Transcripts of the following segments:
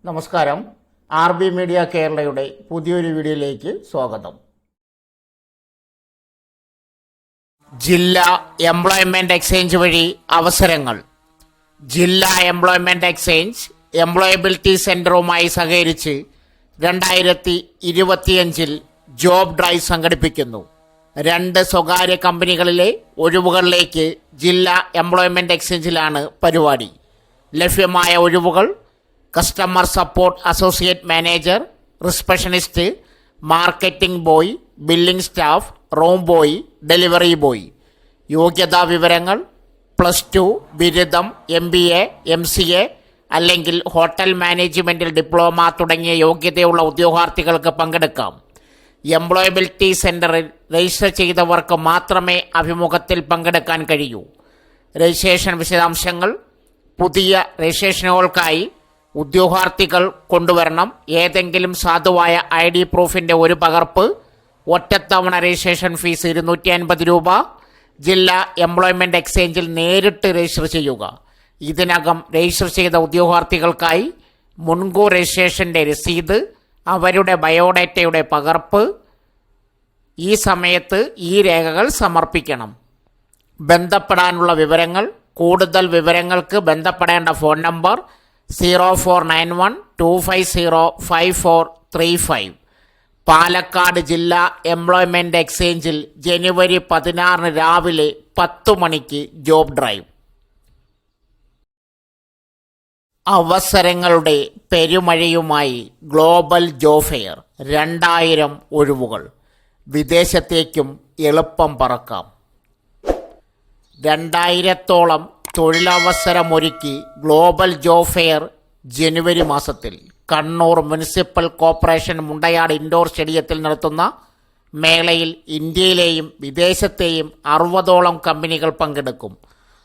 നമസ്കാരം. RB media കേരളയുടെ പുതിയൊരു വീഡിയോയിലേക്ക് സ്വാഗതം. ജില്ലാ എംപ്ലോയ്മെന്റ് എക്സ്ചേഞ്ച് വഴി അവസരങ്ങൾ. ജില്ലാ എംപ്ലോയ്മെന്റ് എക്സ്ചേഞ്ച് എംപ്ലോയബിലിറ്റി സെന്ററുമായി സഹകരിച്ച് 2025 ജോബ് ഡ്രൈവ് സംഘടിപ്പിക്കുന്നു. 2 സ്വകാര്യ കമ്പനികളിലെ ഒഴിവുകളിലേക്ക് ജില്ലാ എംപ്ലോയ്മെന്റ് എക്സ്ചേഞ്ചിലാണ് പരിപാടി. ലഭ്യമായ ഒഴിവുകൾ: customer support associate manager, receptionist, marketing boy, billing staff, room boy, delivery boy. യോഗ്യതാ വിവരങ്ങൾ: +2, ബിരുദം, MBA, MCA അല്ലെങ്കിൽ ഹോട്ടൽ മാനേജ്മെൻറ്റിൽ ഡിപ്ലോമ തുടങ്ങിയ യോഗ്യതയുള്ള ഉദ്യോഗാർത്ഥികൾക്ക് പങ്കെടുക്കാം. എംപ്ലോയബിലിറ്റി സെൻറ്ററിൽ രജിസ്റ്റർ ചെയ്തവർക്ക് മാത്രമേ അഭിമുഖത്തിൽ പങ്കെടുക്കാൻ കഴിയൂ. രജിസ്ട്രേഷൻ വിശദാംശങ്ങൾ: പുതിയ രജിസ്ട്രേഷനുകൾക്കായി ഉദ്യോഗാർത്ഥികൾ കൊണ്ടുവരണം ഏതെങ്കിലും സാധുവായ ID പ്രൂഫിൻ്റെ ഒരു പകർപ്പ്. ഒറ്റത്തവണ രജിസ്ട്രേഷൻ ഫീസ് 250 രൂപ. ജില്ലാ എംപ്ലോയ്മെൻറ്റ് എക്സ്ചേഞ്ചിൽ നേരിട്ട് രജിസ്റ്റർ ചെയ്യുക. ഇതിനകം രജിസ്റ്റർ ചെയ്ത ഉദ്യോഗാർത്ഥികൾക്കായി മുൻകൂർ രജിസ്ട്രേഷൻ്റെ രസീത്, അവരുടെ ബയോഡേറ്റയുടെ പകർപ്പ്. ഈ സമയത്ത് ഈ രേഖകൾ സമർപ്പിക്കണം. ബന്ധപ്പെടാനുള്ള വിവരങ്ങൾ: കൂടുതൽ വിവരങ്ങൾക്ക് ബന്ധപ്പെടേണ്ട ഫോൺ നമ്പർ 0491-250-5435. പാലക്കാട് ജില്ലാ എംപ്ലോയ്മെൻറ്റ് എക്സ്ചേഞ്ചിൽ ജനുവരി 16 രാവിലെ 10 മണിക്ക് ജോബ് ഡ്രൈവ്. അവസരങ്ങളുടെ പെരുമഴയുമായി ഗ്ലോബൽ ജോബ് ഫെയർ. 2000 ഒഴിവുകൾ. വിദേശത്തേക്കും എളുപ്പം പറക്കാം. 2000-ഓളം തൊഴിലവസരമൊരുക്കി ഗ്ലോബൽ ജോബ് ഫെയർ ജനുവരി മാസത്തിൽ Kannur municipal corporation Mundayad indoor സ്റ്റേഡിയത്തിൽ നടത്തുന്ന മേളയിൽ ഇന്ത്യയിലെയും വിദേശത്തെയും 60ഓളം കമ്പനികൾ പങ്കെടുക്കും.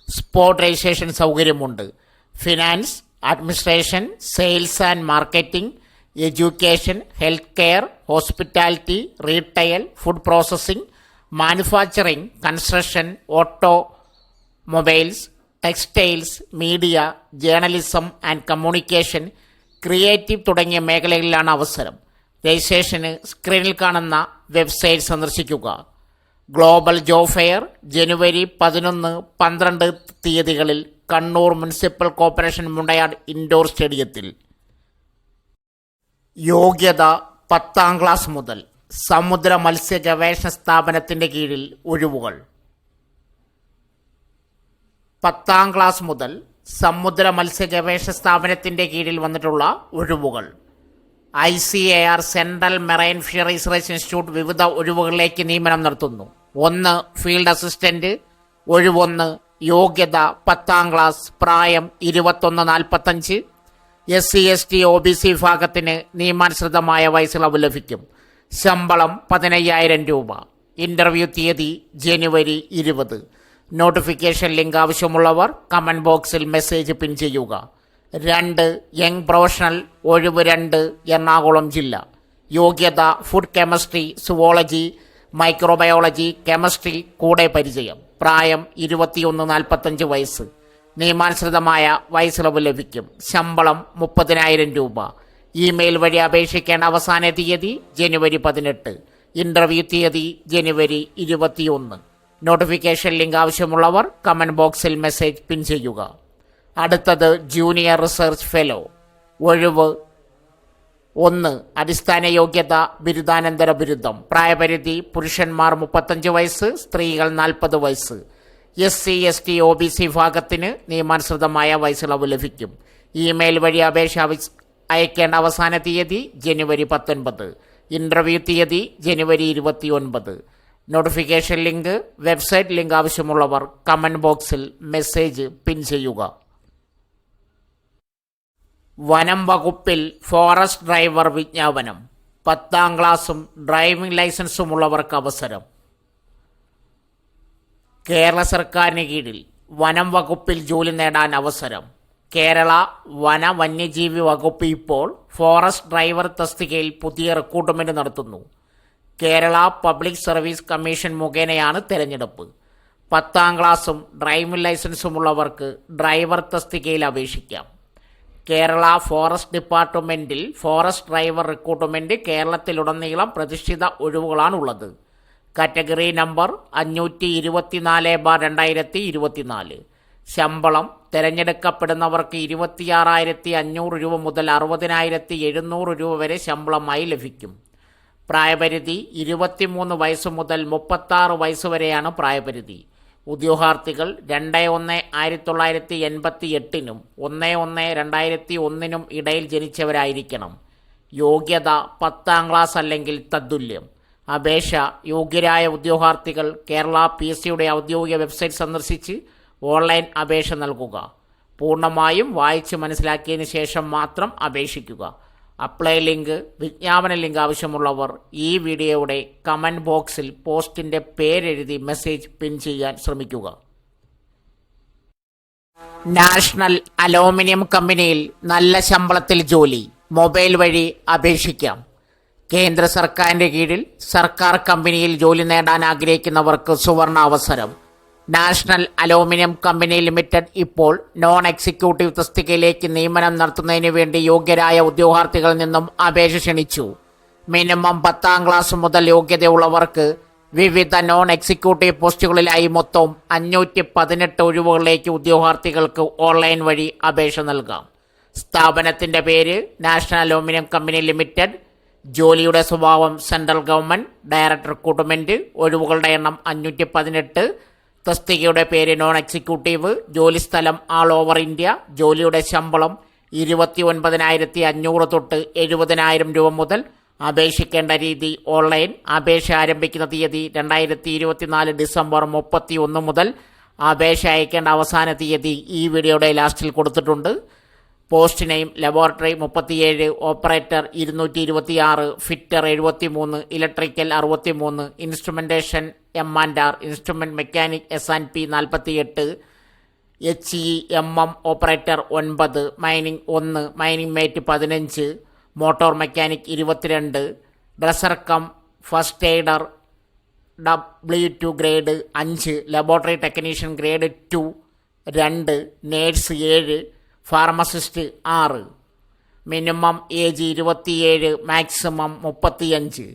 സ്പോട്ട് രജിസ്ട്രേഷൻ സൗകര്യമുണ്ട്. Finance, administration, sales and marketing, education, health care, hospitality, retail, food processing, manufacturing, construction, automobiles, textiles, media, journalism and communication, creative തുടങ്ങിയ മേഖലകളിലാണ് അവസരം. രജിസ്ട്രേഷന് സ്ക്രീനിൽ കാണുന്ന വെബ്സൈറ്റ് സന്ദർശിക്കുക. ഗ്ലോബൽ ജോബ് ഫെയർ ജനുവരി 11, 12 തീയതികളിൽ Kannur municipal corporation Mundayad indoor സ്റ്റേഡിയത്തിൽ. യോഗ്യത: 10ാം ക്ലാസ് മുതൽ. സമുദ്ര മത്സ്യ ഗവേഷണ സ്ഥാപനത്തിൻ്റെ കീഴിൽ ഒഴിവുകൾ. 10ാം ക്ലാസ് മുതൽ സമുദ്ര മത്സ്യ ഗവേഷണ സ്ഥാപനത്തിൻ്റെ കീഴിൽ വന്നിട്ടുള്ള ഒഴിവുകൾ. ICAR central marine fisheries research institute വിവിധ ഒഴിവുകളിലേക്ക് നിയമനം നടത്തുന്നു. 1 ഫീൽഡ് അസിസ്റ്റന്റ്. ഒഴിവ് 1. യോഗ്യത: 10ാം ക്ലാസ്. പ്രായം 21-45. SC/ST OBC വിഭാഗത്തിന് നിയമാനുസൃതമായ വയസ്സിളവ് ലഭിക്കും. ശമ്പളം 15,000 രൂപ. ഇൻ്റർവ്യൂ തീയതി ജനുവരി 20. നോട്ടിഫിക്കേഷൻ ലിങ്ക് ആവശ്യമുള്ളവർ കമൻറ്റ് ബോക്സിൽ മെസ്സേജ് പിൻ ചെയ്യുക. 2 യങ് പ്രൊഫഷണൽ. ഒഴിവ് 2 എറണാകുളം ജില്ല. യോഗ്യത: food chemistry, zoology, microbiology, chemistry, കൂടെ പരിചയം. പ്രായം 21-45 വയസ്സ്. നിയമാനുസൃതമായ വയസ്സിളവ് ലഭിക്കും. ശമ്പളം 30,000 രൂപ. ഇമെയിൽ വഴി അപേക്ഷിക്കേണ്ട അവസാന തീയതി ജനുവരി 18. ഇൻ്റർവ്യൂ തീയതി ജനുവരി 21. നോട്ടിഫിക്കേഷൻ ലിങ്ക് ആവശ്യമുള്ളവർ കമൻറ്റ് ബോക്സിൽ മെസ്സേജ് പിൻ ചെയ്യുക. അടുത്തത് ജൂനിയർ റിസർച്ച് ഫെലോ. ഒഴിവ് 1. അടിസ്ഥാന യോഗ്യത: ബിരുദാനന്തര ബിരുദം. പ്രായപരിധി: പുരുഷന്മാർ 35 വയസ്സ്, സ്ത്രീകൾ 40 വയസ്സ്. SC/ST OBC വിഭാഗത്തിന് നിയമാനുസൃതമായ വയസ്സിളവ് ലഭിക്കും. ഇമെയിൽ വഴി അപേക്ഷ അയക്കേണ്ട അവസാന തീയതി ജനുവരി 19. ഇൻ്റർവ്യൂ തീയതി ജനുവരി 29. നോട്ടിഫിക്കേഷൻ ലിങ്ക്, വെബ്സൈറ്റ് ലിങ്ക് ആവശ്യമുള്ളവർ കമൻറ്റ് ബോക്സിൽ മെസ്സേജ് പിൻ ചെയ്യുക. വനം വകുപ്പിൽ ഫോറസ്റ്റ് ഡ്രൈവർ വിജ്ഞാപനം. 10ാം ക്ലാസും ഡ്രൈവിംഗ് ലൈസൻസുമുള്ളവർക്ക് അവസരം. കേരള സർക്കാരിന് കീഴിൽ വനം വകുപ്പിൽ ജോലി നേടാൻ അവസരം. കേരള വന വന്യജീവി വകുപ്പ് ഇപ്പോൾ ഫോറസ്റ്റ് ഡ്രൈവർ തസ്തികയിൽ പുതിയ റിക്രൂട്ട്മെൻറ്റ് നടത്തുന്നു. കേരള പബ്ലിക് സർവീസ് കമ്മീഷൻ മുഖേനയാണ് തിരഞ്ഞെടുപ്പ്. 10ാം ക്ലാസും ഡ്രൈവിംഗ് ലൈസൻസുമുള്ളവർക്ക് ഡ്രൈവർ തസ്തികയിൽ അപേക്ഷിക്കാം. കേരള ഫോറസ്റ്റ് ഡിപ്പാർട്ട്മെൻറ്റിൽ ഫോറസ്റ്റ് ഡ്രൈവർ റിക്രൂട്ട്മെൻറ്റ് കേരളത്തിലുടനീളം പ്രതിഷ്ഠിത ഒഴിവുകളാണുള്ളത്. Category number 524/2024. ശമ്പളം തിരഞ്ഞെടുക്കപ്പെടുന്നവർക്ക് 26,500 രൂപ മുതൽ 60,700 രൂപ വരെ ശമ്പളമായി ലഭിക്കും. പ്രായപരിധി 23 വയസ്സ് മുതൽ 36 വയസ്സ് വരെയാണ് പ്രായപരിധി. ഉദ്യോഗാർത്ഥികൾ 2/1/1988 1/1/2001 ഇടയിൽ ജനിച്ചവരായിരിക്കണം. യോഗ്യത 10ാം ക്ലാസ് അല്ലെങ്കിൽ തത്തുല്യം. അപേക്ഷ യോഗ്യരായ ഉദ്യോഗാർത്ഥികൾ കേരള PSCയുടെ ഔദ്യോഗിക വെബ്സൈറ്റ് സന്ദർശിച്ച് ഓൺലൈൻ അപേക്ഷ നൽകുക. പൂർണ്ണമായും വായിച്ച് മനസ്സിലാക്കിയതിന് ശേഷം മാത്രം അപേക്ഷിക്കുക. അപ്ലൈ ലിങ്ക്, വിജ്ഞാപന ലിങ്ക് ആവശ്യമുള്ളവർ ഈ വീഡിയോയുടെ കമൻറ്റ് ബോക്സിൽ പോസ്റ്റിൻ്റെ പേരെഴുതി മെസ്സേജ് പിൻ ചെയ്യാൻ ശ്രമിക്കുക. നാഷണൽ അലൂമിനിയം കമ്പനിയിൽ നല്ല ശമ്പളത്തിൽ ജോലി മൊബൈൽ വഴി അപേക്ഷിക്കാം. കേന്ദ്ര സർക്കാരിൻ്റെ കീഴിൽ സർക്കാർ കമ്പനിയിൽ ജോലി നേടാൻ ആഗ്രഹിക്കുന്നവർക്ക് സുവർണ അവസരം. നാഷണൽ അലൂമിനിയം കമ്പനി ലിമിറ്റഡ് ഇപ്പോൾ നോൺ എക്സിക്യൂട്ടീവ് തസ്തികയിലേക്ക് നിയമനം നടത്തുന്നതിന് വേണ്ടി യോഗ്യരായ ഉദ്യോഗാർത്ഥികളിൽ നിന്നും അപേക്ഷ ക്ഷണിച്ചു. മിനിമം 10ാം ക്ലാസ് മുതൽ യോഗ്യതയുള്ളവർക്ക് വിവിധ നോൺ എക്സിക്യൂട്ടീവ് പോസ്റ്റുകളിലായി മൊത്തം 518 ഒഴിവുകളിലേക്ക് ഉദ്യോഗാർത്ഥികൾക്ക് ഓൺലൈൻ വഴി അപേക്ഷ നൽകാം. സ്ഥാപനത്തിൻ്റെ പേര് നാഷണൽ അലൂമിനിയം കമ്പനി ലിമിറ്റഡ്. ജോലിയുടെ സ്വഭാവം സെൻട്രൽ ഗവൺമെൻറ് ഡയറക്ട് റിക്രൂട്ട്മെൻറ്റ്. ഒഴിവുകളുടെ എണ്ണം 518. തസ്തികയുടെ പേര് നോൺ എക്സിക്യൂട്ടീവ്. ജോലിസ്ഥലം ആൾ ഓവർ ഇന്ത്യ. ജോലിയുടെ ശമ്പളം 29,500 തൊട്ട് 70,000 രൂപ മുതൽ. അപേക്ഷിക്കേണ്ട രീതി ഓൺലൈൻ. അപേക്ഷ ആരംഭിക്കുന്ന തീയതി 2024 ഡിസംബർ 31 മുതൽ. അപേക്ഷ അയക്കേണ്ട അവസാന തീയതി ഈ വീഡിയോയുടെ ലാസ്റ്റിൽ കൊടുത്തിട്ടുണ്ട്. Post name laboratory 37, operator 226, fitter 73, electrical 63, instrumentation M&R, instrument mechanic S&P 48, HEMM operator 9, mining 1, mining mate 15, motor mechanic 22, dresser cum first aider W2 grade 5, laboratory technician grade 2 2, nurse 7, pharmacist 6. Minimum age 27, maximum 35.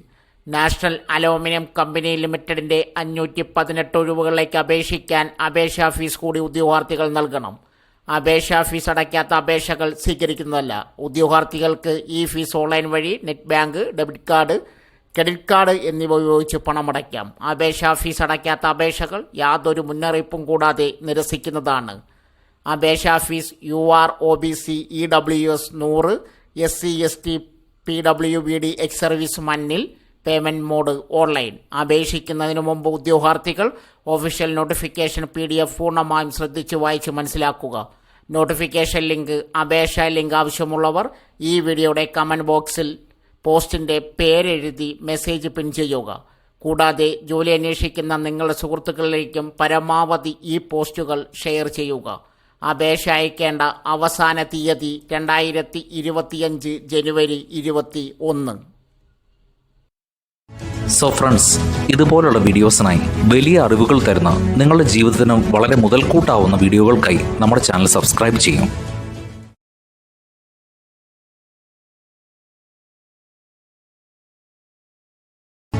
National aluminium company ലിമിറ്റഡിൻ്റെ 518 ഒഴിവുകളിലേക്ക് അപേക്ഷിക്കാൻ അപേക്ഷാ fees കൂടി ഉദ്യോഗാർത്ഥികൾ നൽകണം. അപേക്ഷാ fees അടയ്ക്കാത്ത അപേക്ഷകൾ സ്വീകരിക്കുന്നതല്ല. ഉദ്യോഗാർത്ഥികൾക്ക് ഈ ഫീസ് ഓൺലൈൻ വഴി net bank, debit card, credit card എന്നിവ ഉപയോഗിച്ച് പണമടയ്ക്കാം. അപേക്ഷാ ഫീസ് അടയ്ക്കാത്ത അപേക്ഷകൾ യാതൊരു മുന്നറിയിപ്പും കൂടാതെ നിരസിക്കുന്നതാണ്. അപേക്ഷാ fees UR OBC EWS 100, SC ST PWBD ex service മന്നിൽ. Payment mode online. അപേക്ഷിക്കുന്നതിന് മുമ്പ് ഉദ്യോഗാർത്ഥികൾ ഒഫീഷ്യൽ നോട്ടിഫിക്കേഷൻ PDF പൂർണ്ണമായും ശ്രദ്ധിച്ച് വായിച്ച് മനസ്സിലാക്കുക. നോട്ടിഫിക്കേഷൻ ലിങ്ക്, അപേക്ഷാ ലിങ്ക് ആവശ്യമുള്ളവർ ഈ വീഡിയോയുടെ കമൻറ്റ് ബോക്സിൽ പോസ്റ്റിൻ്റെ പേരെഴുതി മെസ്സേജ് പിൻ ചെയ്യുക. കൂടാതെ ജോലി അന്വേഷിക്കുന്ന നിങ്ങളുടെ സുഹൃത്തുക്കളിലേക്കും പരമാവധി ഈ പോസ്റ്റുകൾ ഷെയർ ചെയ്യുക. അപേക്ഷ അയക്കേണ്ട അവസാന തീയതി 2025 ജനുവരി 21. സോ ഫ്രണ്ട്സ്, ഇതുപോലുള്ള വീഡിയോസിനായി വലിയ അറിവുകൾ തരുന്ന നിങ്ങളുടെ ജീവിതത്തിന് വളരെ മുതൽക്കൂട്ടാവുന്ന വീഡിയോകൾക്കായി നമ്മുടെ ചാനൽ സബ്സ്ക്രൈബ് ചെയ്യും.